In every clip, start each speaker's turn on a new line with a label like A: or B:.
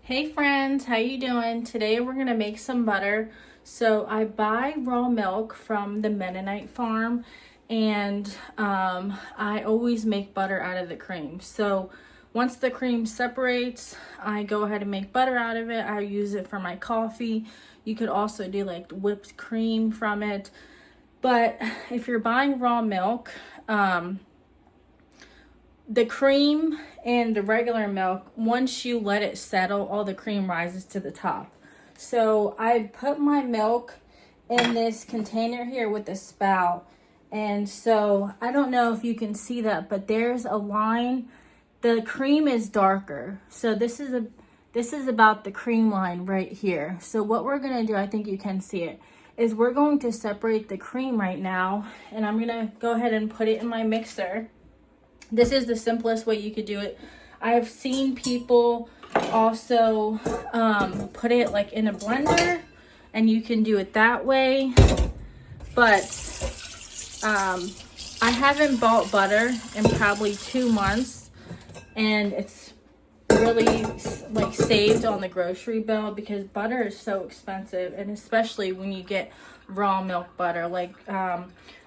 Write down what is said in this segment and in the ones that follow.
A: Hey friends, how you doing? Today we're gonna make some butter. So I buy raw milk from the Mennonite farm, and I always make butter out of the cream. So once the cream separates, I go ahead and make butter out of it. I use it for my coffee. You could also do like whipped cream from it. But if you're buying raw milk, the cream and the regular milk, once you let it settle, all the cream rises to the top. So I put my milk in this container here with a spout. And so I don't know if you can see that, but there's a line. The cream is darker. So this is about the cream line right here. So what we're gonna do, I think you can see it, is we're going to separate the cream right now. And I'm gonna go ahead and put it in my mixer. This is the simplest way you could do it. I've seen people also put it like in a blender, and you can do it that way. But I haven't bought butter in probably 2 months, and it's really like saved on the grocery bill because butter is so expensive, and especially when you get raw milk butter. Like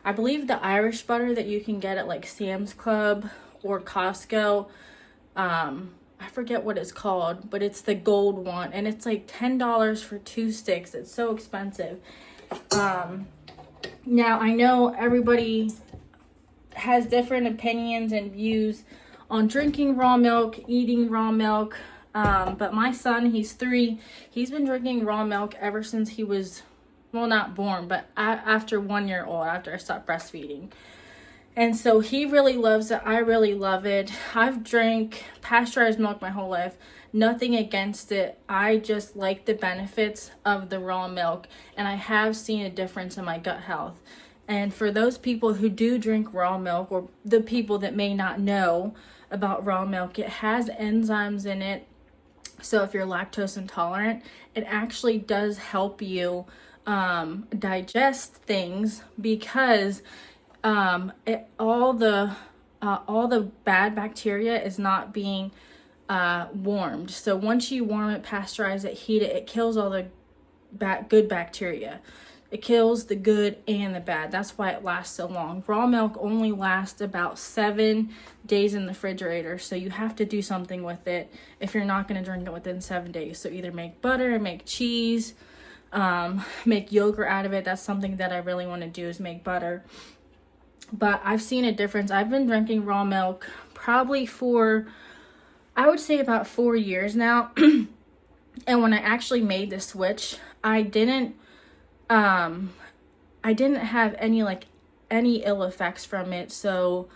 A: I believe the Irish butter that you can get at like Sam's Club or Costco, I forget what it's called, but it's the gold one, and it's like $10 for 2 sticks. It's so expensive. Now I know everybody has different opinions and views on drinking raw milk, eating raw milk, but my son, he's 3, he's been drinking raw milk ever since he was, well, not born, but after 1 year old, after I stopped breastfeeding. And so he really loves it. I really love it. I've drank pasteurized milk my whole life. Nothing against it. I just like the benefits of the raw milk, and I have seen a difference in my gut health. And for those people who do drink raw milk, or the people that may not know about raw milk, it has enzymes in it. So if you're lactose intolerant, it actually does help you digest things, because all the bad bacteria is not being warmed. So once you warm it, pasteurize it, heat it, it kills all the good bacteria. It kills the good and the bad. That's why it lasts so long. Raw milk only lasts about 7 days in the refrigerator. So you have to do something with it if you're not going to drink it within 7 days. So either make butter, make cheese, make yogurt out of it. That's something that I really want to do, is make butter. But I've seen a difference. I've been drinking raw milk probably for, I would say, about 4 years now. And when I actually made the switch, I didn't have any ill effects from it. So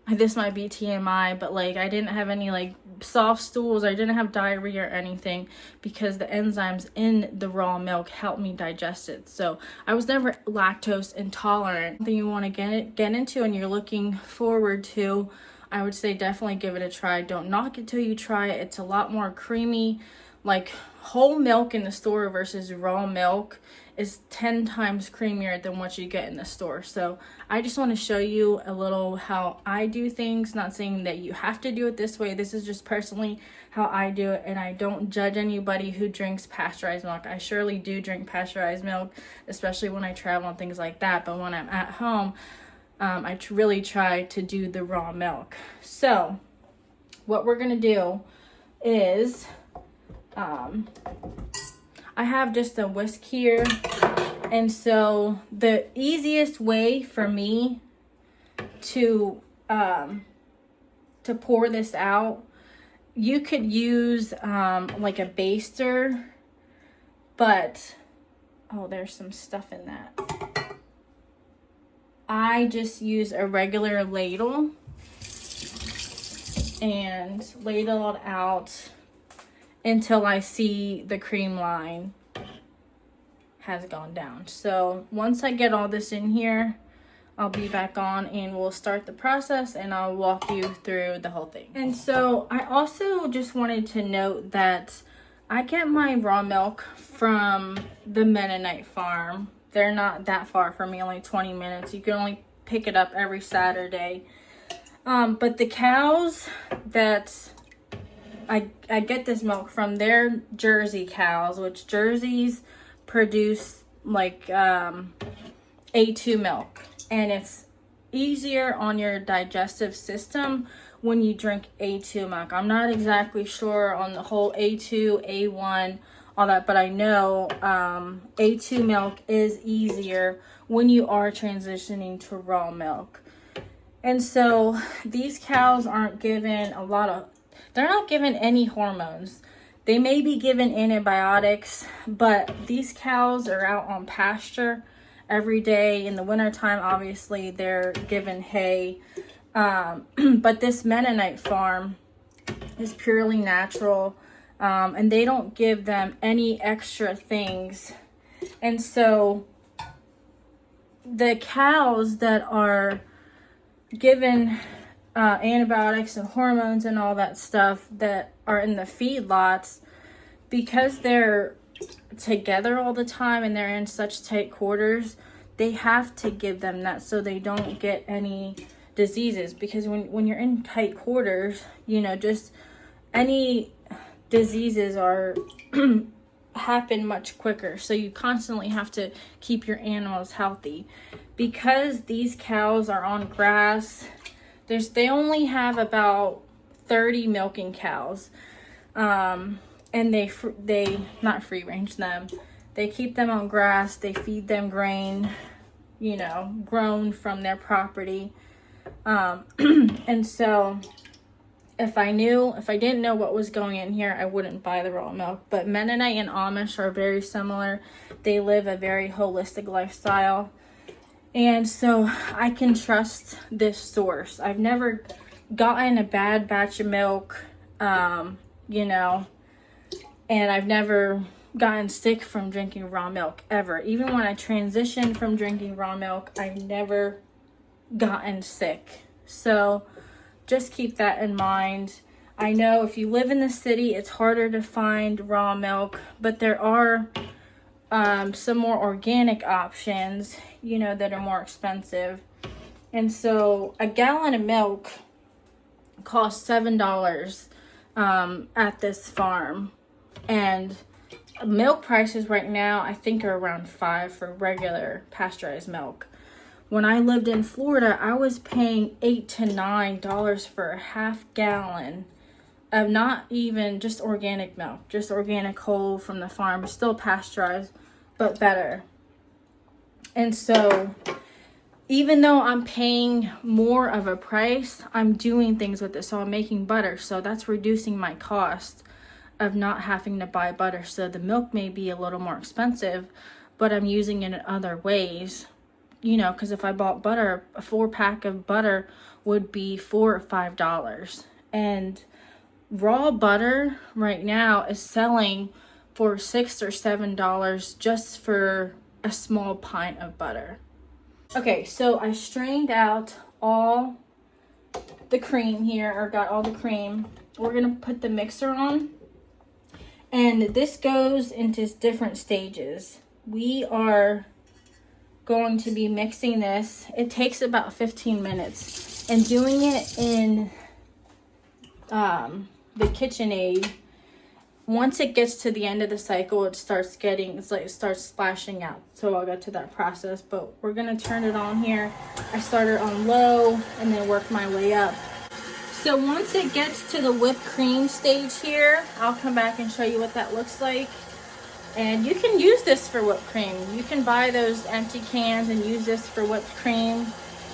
A: this might be TMI, but like I didn't have any like soft stools. I didn't have diarrhea or anything, because the enzymes in the raw milk helped me digest it. So I was never lactose intolerant. Something you want to get into and you're looking forward to, I would say definitely give it a try. Don't knock it till you try it. It's a lot more creamy. Like whole milk in the store versus raw milk is 10 times creamier than what you get in the store. So I just want to show you a little how I do things. Not saying that you have to do it this way. This is just personally how I do it, and I don't judge anybody who drinks pasteurized milk. I surely do drink pasteurized milk, especially when I travel and things like that. But when I'm at home, I really try to do the raw milk. So what we're gonna do is I have just a whisk here, and so the easiest way for me to pour this out, you could use like a baster, but oh, there's some stuff in that. I just use a regular ladle and ladle it out until I see the cream line has gone down. So once I get all this in here, I'll be back on and we'll start the process, and I'll walk you through the whole thing. And so I also just wanted to note that I get my raw milk from the Mennonite farm. They're not that far from me, only 20 minutes. You can only pick it up every Saturday. But the cows that I get this milk from their Jersey cows, which Jerseys produce like A2 milk, and it's easier on your digestive system when you drink A2 milk. I'm not exactly sure on the whole A2, A1, all that, but I know A2 milk is easier when you are transitioning to raw milk. And so these cows aren't given they're not given any hormones. They may be given antibiotics, but these cows are out on pasture every day. In the wintertime, obviously, they're given hay. But this Mennonite farm is purely natural, and they don't give them any extra things. And so the cows that are given antibiotics and hormones and all that stuff that are in the feedlots, because they're together all the time and they're in such tight quarters, they have to give them that so they don't get any diseases. Because when you're in tight quarters, you know, just any diseases are happen much quicker. So you constantly have to keep your animals healthy. Because these cows are on grass, they only have about 30 milking cows, and they not free range them. They keep them on grass. They feed them grain, you know, grown from their property. And so if I didn't know what was going in here, I wouldn't buy the raw milk. But Mennonite and Amish are very similar. They live a very holistic lifestyle. And so I can trust this source. I've never gotten a bad batch of milk, you know, and I've never gotten sick from drinking raw milk ever. Even when I transitioned from drinking raw milk, I've never gotten sick. So just keep that in mind. I know if you live in the city, it's harder to find raw milk, but there are some more organic options, you know, that are more expensive. And so a gallon of milk costs $7 at this farm, and milk prices right now I think are around $5 for regular pasteurized milk. When I lived in Florida, I was paying $8 to $9 for a half gallon of not even just organic milk, just organic whole from the farm, still pasteurized, but better. And so even though I'm paying more of a price, I'm doing things with it. So I'm making butter. So that's reducing my cost of not having to buy butter. So the milk may be a little more expensive, but I'm using it in other ways. You know, because if I bought butter, a 4-pack of butter would be $4 or $5. And raw butter right now is selling for $6 or $7 just for a small pint of butter. Okay, so I strained out all the cream here, or got all the cream. We're gonna put the mixer on, and this goes into different stages. We are going to be mixing this. It takes about 15 minutes, and doing it in the KitchenAid, once it gets to the end of the cycle, it starts splashing out. So I'll get to that process, but we're gonna turn it on here. I started on low and then work my way up. So once it gets to the whipped cream stage here, I'll come back and show you what that looks like. And you can use this for whipped cream. You can buy those empty cans and use this for whipped cream.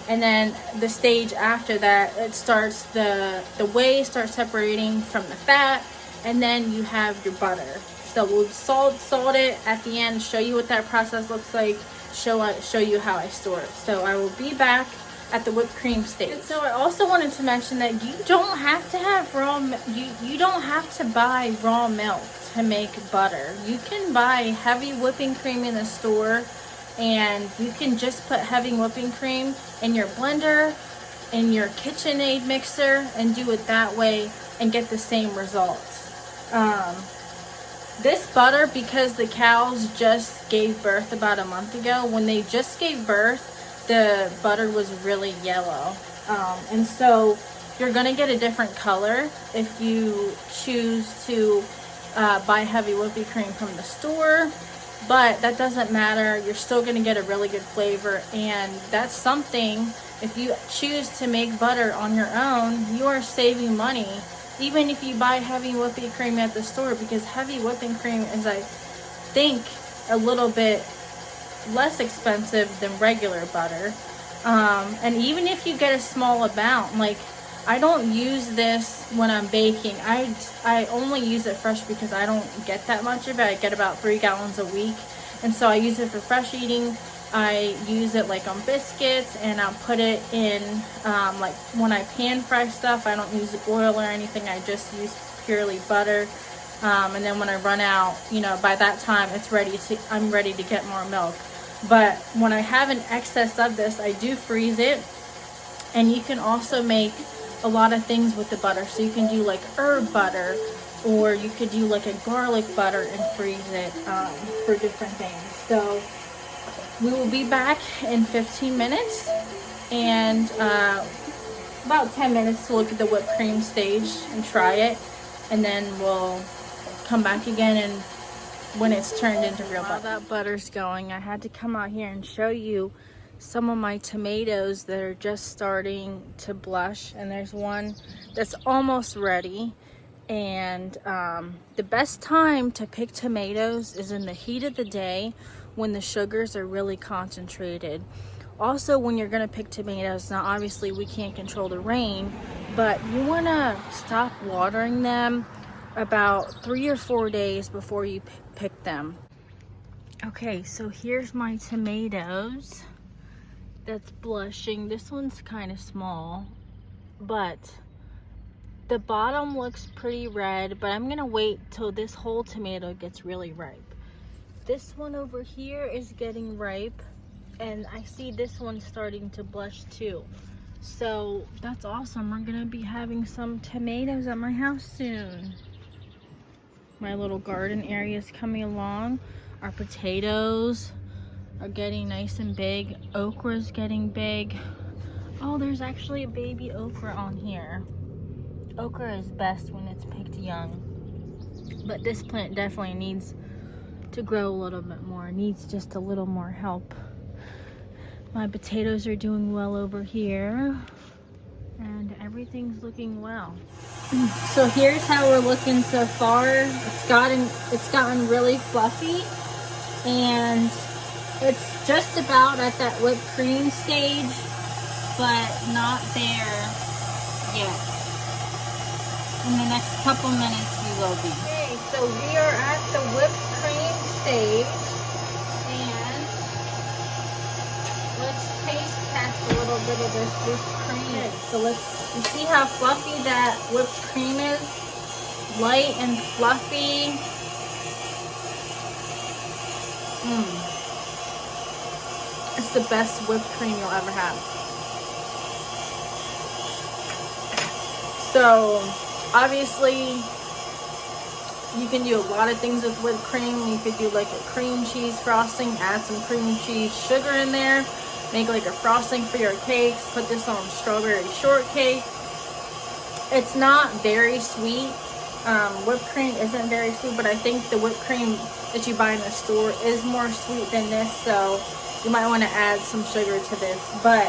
A: And then the stage after that, it starts, the whey starts separating from the fat, and then you have your butter. So we'll salt it at the end, show you what that process looks like, show you how I store it. So I will be back at the whipped cream stage. And so I also wanted to mention that you don't have to have you don't have to buy raw milk to make butter. You can buy heavy whipping cream in the store, and you can just put heavy whipping cream in your blender, in your KitchenAid mixer, and do it that way and get the same results. This butter, because the cows just gave birth about a month ago, when they just gave birth, the butter was really yellow. And so You're gonna get a different color if you choose to buy heavy whipping cream from the store, but that doesn't matter. You're still gonna get a really good flavor, and that's something, if you choose to make butter on your own, you are saving money, even if you buy heavy whipping cream at the store, because heavy whipping cream is, I think, a little bit less expensive than regular butter. And even if you get a small amount, like, I don't use this when I'm baking. I only use it fresh because I don't get that much of it. I get about 3 gallons a week, and so I use it for fresh eating. I use it like on biscuits, and I'll put it in like when I pan fry stuff. I don't use oil or anything. I just use purely butter. And then when I run out, you know, by that time I'm ready to get more milk. But when I have an excess of this, I do freeze it. And you can also make a lot of things with the butter. So you can do like herb butter, or you could do like a garlic butter and freeze it for different things. So we will be back in 15 minutes and about 10 minutes to look at the whipped cream stage and try it. And then we'll come back again and when it's turned into real butter. While that butter's going, I had to come out here and show you some of my tomatoes that are just starting to blush, and there's one that's almost ready. And the best time to pick tomatoes is in the heat of the day when the sugars are really concentrated. Also, when you're going to pick tomatoes, now obviously we can't control the rain, but you want to stop watering them about 3 or 4 days before you pick them. Okay, so here's my tomatoes that's blushing. This one's kind of small, but the bottom looks pretty red, but I'm gonna wait till this whole tomato gets really ripe. This one over here is getting ripe, and I see this one starting to blush too. So that's awesome. We're gonna be having some tomatoes at my house soon. My little garden area is coming along. Our potatoes are getting nice and big. Okra's getting big. Oh, there's actually a baby okra on here. Okra is best when it's picked young, but this plant definitely needs to grow a little bit more. It needs just a little more help. My potatoes are doing well over here, and everything's looking well. So here's how we're looking so far. It's gotten really fluffy, and it's just about at that whipped cream stage, but not there yet. In the next couple minutes we will be. Okay, so we are at the whipped cream stage, and let's taste test a little bit of this whipped cream. Okay, so you see how fluffy that whipped cream is? Light and fluffy. It's the best whipped cream you'll ever have. So obviously you can do a lot of things with whipped cream. You could do like a cream cheese frosting, add some cream cheese sugar in there, make like a frosting for your cakes, put this on strawberry shortcake. It's not very sweet. Whipped cream isn't very sweet, but I think the whipped cream that you buy in the store is more sweet than this, so you might want to add some sugar to this. But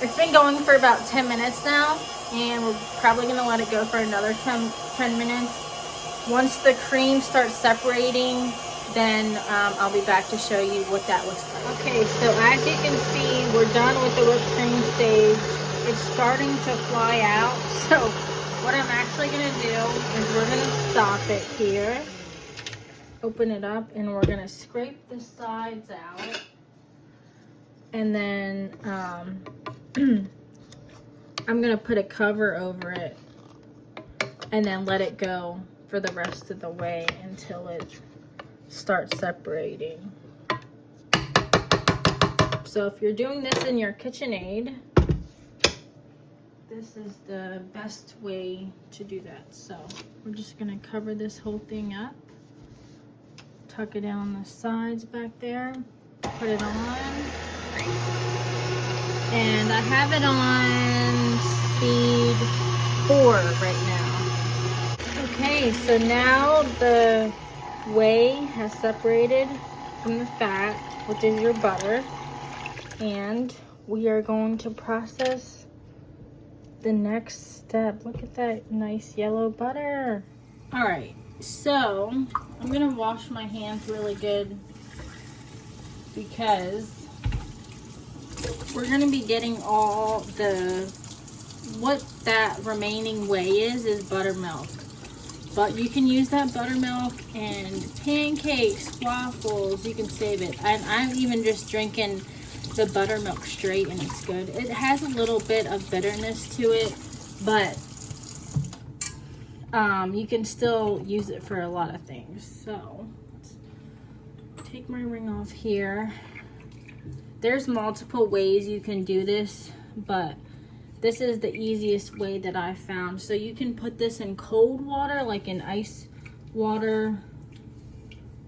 A: it's been going for about 10 minutes now, and we're probably going to let it go for another 10 minutes. Once the cream starts separating, then I'll be back to show you what that looks like. Okay, so as you can see, we're done with the whipped cream stage. It's starting to fly out, so what I'm actually going to do is we're going to stop it here, open it up, and we're going to scrape the sides out, and then I'm going to put a cover over it and then let it go for the rest of the way until it starts separating. So if you're doing this in your KitchenAid, this is the best way to do that. So we're just going to cover this whole thing up, tuck it down the sides back there, put it on. And I have it on speed 4 right now. Okay, so now the whey has separated from the fat, which is your butter. And we are going to process the next step. Look at that nice yellow butter. All right, so I'm gonna wash my hands really good because we're gonna be getting all what that remaining whey is buttermilk. But you can use that buttermilk in pancakes, waffles, you can save it. And I'm even just drinking the buttermilk straight and it's good. It has a little bit of bitterness to it, but you can still use it for a lot of things. So let's take my ring off here. There's multiple ways you can do this, but this is the easiest way that I found. So you can put this in cold water, like in ice water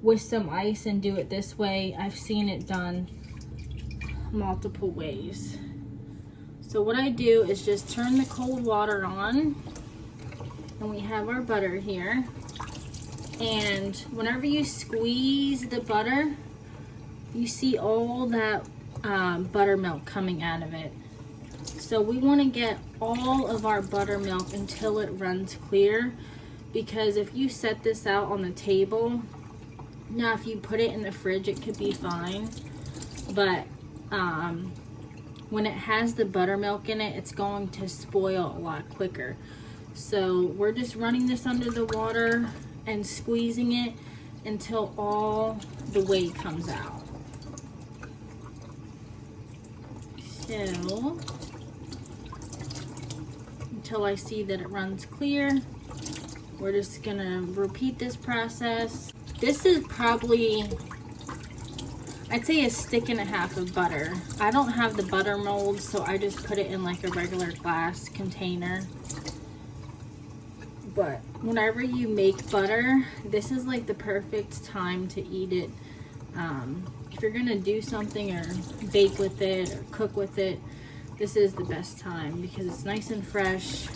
A: with some ice, and do it this way. I've seen it done multiple ways. So what I do is just turn the cold water on, and we have our butter here. And whenever you squeeze the butter, you see all that buttermilk coming out of it. So we want to get all of our buttermilk until it runs clear, because if you set this out on the table, now if you put it in the fridge it could be fine, but when it has the buttermilk in it, it's going to spoil a lot quicker. So we're just running this under the water and squeezing it until all the whey comes out. So until I see that it runs clear, we're just gonna repeat this process. This is probably, I'd say, 1.5 sticks of butter. I don't have the butter mold, so I just put it in like a regular glass container. But whenever you make butter, this is like the perfect time to eat it. If you're gonna do something or bake with it or cook with it, this is the best time because it's nice and fresh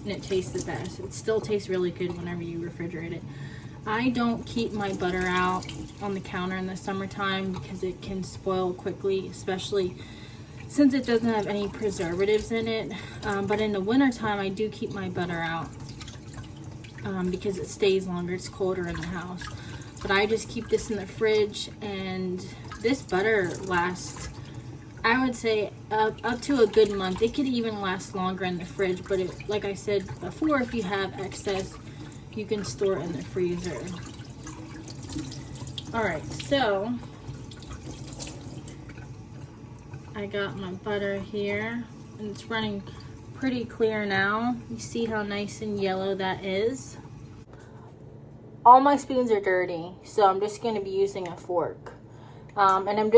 A: and it tastes the best. It still tastes really good whenever you refrigerate it. I don't keep my butter out on the counter in the summertime because it can spoil quickly, especially since it doesn't have any preservatives in it. But in the wintertime, I do keep my butter out because it stays longer. It's colder in the house. But I just keep this in the fridge, and this butter lasts, I would say, up to a good month. It could even last longer in the fridge, but like I said before, if you have excess, you can store it in the freezer. All right, so I got my butter here, and it's running pretty clear now. You see how nice and yellow that is? All my spoons are dirty, so I'm just going to be using a fork. And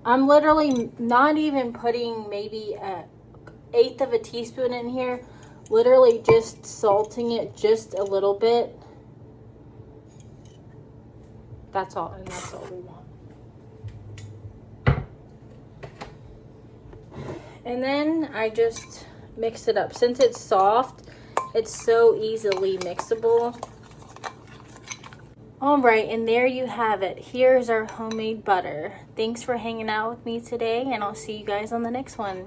A: I'm literally not even putting maybe 1/8 of a teaspoon in here. Literally just salting it just a little bit. That's all, and that's all we want. And then I just mix it up. Since it's soft, it's so easily mixable. All right, and there you have it. Here's our homemade butter. Thanks for hanging out with me today, and I'll see you guys on the next one.